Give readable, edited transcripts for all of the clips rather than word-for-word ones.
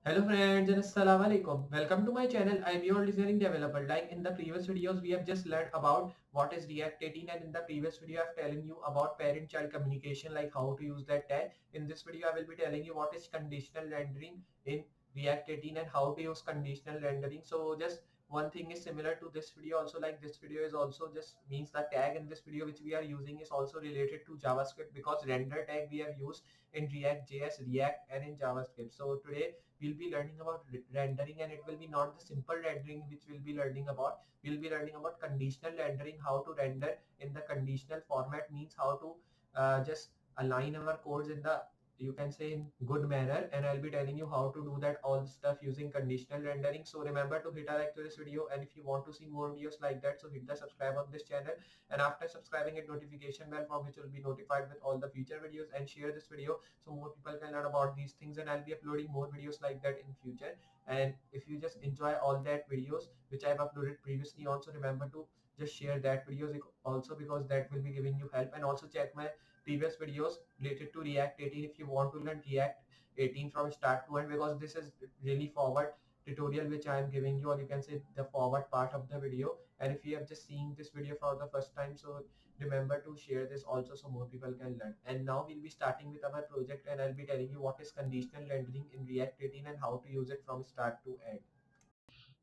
Hello friends and assalamu alaikum. Welcome to my channel. I am your designing developer. Like in the previous videos, we have just learned about what is React 18, and in the previous video, I have telling you about parent-child communication, like how to use that tag. In this video, I will be telling you what is conditional rendering in React 18 and how to use conditional rendering. So just one thing is similar to this video also, like this video is also just means the tag in this video which we are using is also related to JavaScript, because render tag we have used in React.js, React and in JavaScript. So today we'll be learning about rendering, and it will be not the simple rendering which we'll be learning about. We'll be learning about conditional rendering, how to render in the conditional format, means how to just align our codes in the, you can say, in good manner, and I'll be telling you how to do that all the stuff using conditional rendering. So remember to hit a like to this video, and if you want to see more videos like that, so hit the subscribe on this channel, and after subscribing, hit notification bell from which will be notified with all the future videos, and share this video so more people can learn about these things, and I'll be uploading more videos like that in future. And if you just enjoy all that videos which I've uploaded previously, also remember to just share that videos also, because that will be giving you help. And also check my previous videos related to React 18 if you want to learn React 18 from start to end, because this is really forward tutorial which I am giving you, or you can say the forward part of the video. And if you have just seen this video for the first time, so remember to share this also so more people can learn. And now we'll be starting with our project, and I'll be telling you what is conditional rendering in React 18 and how to use it from start to end.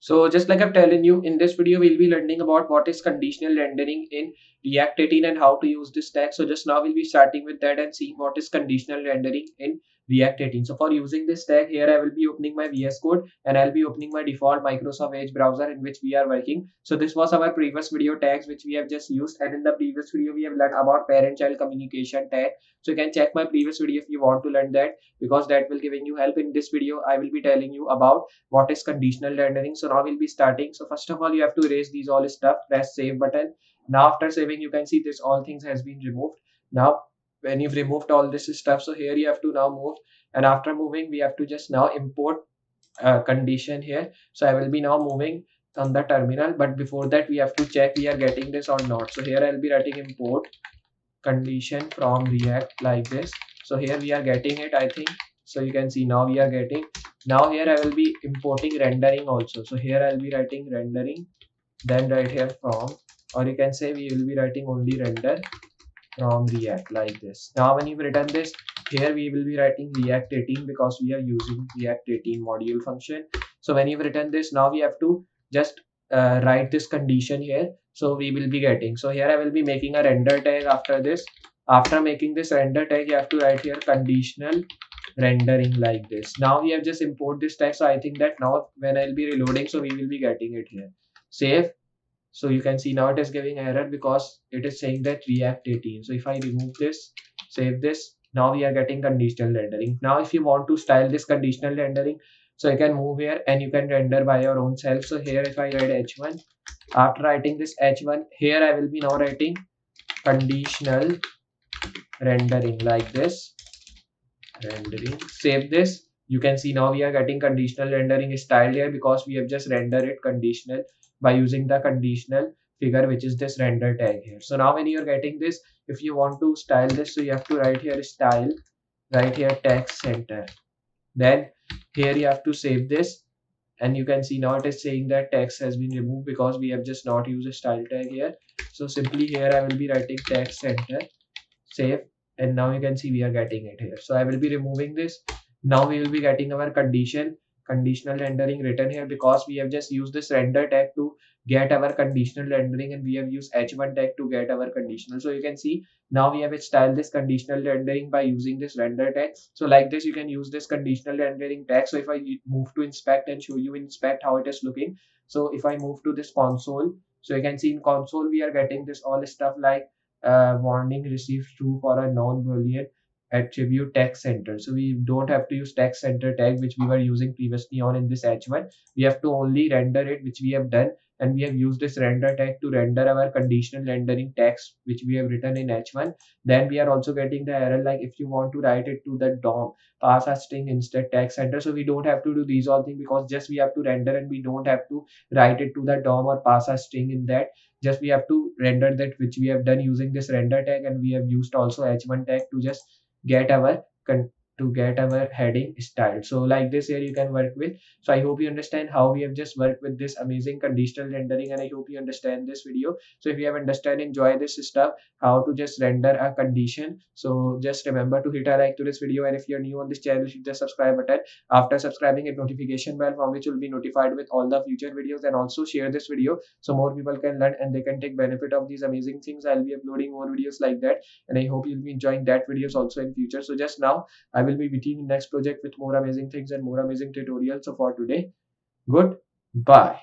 So just like I've telling you, in this video we'll be learning about what is conditional rendering in React 18 and how to use this tag. So just now we'll be starting with that and seeing what is conditional rendering in React 18. So for using this tag here, I will be opening my VS Code and I'll be opening my default Microsoft Edge browser in which we are working. So this was our previous video tags which we have just used, and in the previous video we have learned about parent-child communication tag. So you can check my previous video if you want to learn that, because that will giving you help. In this video I will be telling you about what is conditional rendering. So now we'll be starting. So first of all, you have to erase these all stuff, press save button. Now after saving, you can see this all things has been removed. Now when you've removed all this stuff, so here you have to now move, and after moving we have to just now import condition here. So I will be now moving on the terminal, but before that we have to check we are getting this or not. So here I'll be writing import condition from React like this. So here we are getting it, I think. So you can see now we are getting. Now here I will be importing rendering also. So here I'll be writing rendering, then right here from, or you can say we will be writing only render from React like this. Now when you return this, here we will be writing React 18 because we are using React 18 module function. So when you return this, now we have to just write this condition here. So we will be getting, so here I will be making a render tag after this. After making this render tag, you have to write here conditional rendering like this. Now we have just import this tag. So I think that now when I'll be reloading, so we will be getting it here. Save. So you can see now it is giving error because it is saying that React 18. So if I remove this, save this, now we are getting conditional rendering. Now if you want to style this conditional rendering, so you can move here and you can render by your own self. So here if I write h1, after writing this h1, here I will be now writing conditional rendering like this. Rendering, save this. You can see now we are getting conditional rendering styled here because we have just rendered it conditional by using the conditional figure, which is this render tag here. So now when you are getting this, if you want to style this, so you have to write here style, right here text center, then here you have to save this, and you can see now it is saying that text has been removed because we have just not used a style tag here. So simply here I will be writing text center, save, and now you can see we are getting it here. So I will be removing this. Now we will be getting our conditional rendering written here because we have just used this render tag to get our conditional rendering, and we have used h1 tag to get our conditional. So you can see now we have styled this conditional rendering by using this render tag. So like this you can use this conditional rendering tag. So if I move to inspect and show you inspect how it is looking, so if I move to this console, so you can see in console we are getting this all stuff like warning received true for a non-boolean attribute text center. So we don't have to use text center tag which we were using previously on in this h1. We have to only render it, which we have done, and we have used this render tag to render our conditional rendering text which we have written in h1. Then we are also getting the error like if you want to write it to the DOM, pass a string instead text center. So we don't have to do these all things because just we have to render, and we don't have to write it to the DOM or pass a string in that. Just we have to render that, which we have done using this render tag, and we have used also h1 tag to just get our to get our heading styled. So like this here you can work with. So I hope you understand how we have just worked with this amazing conditional rendering, and I hope you understand this video. So if you have understand, enjoy this stuff, how to just render a condition. So just remember to hit a like to this video, and if you're new on this channel, hit the subscribe button. After subscribing, hit notification bell from which you'll be notified with all the future videos, and also share this video so more people can learn and they can take benefit of these amazing things. I'll be uploading more videos like that, and I hope you'll be enjoying that videos also in future. So just now I will be meeting in next project with more amazing things and more amazing tutorials. So for today, goodbye.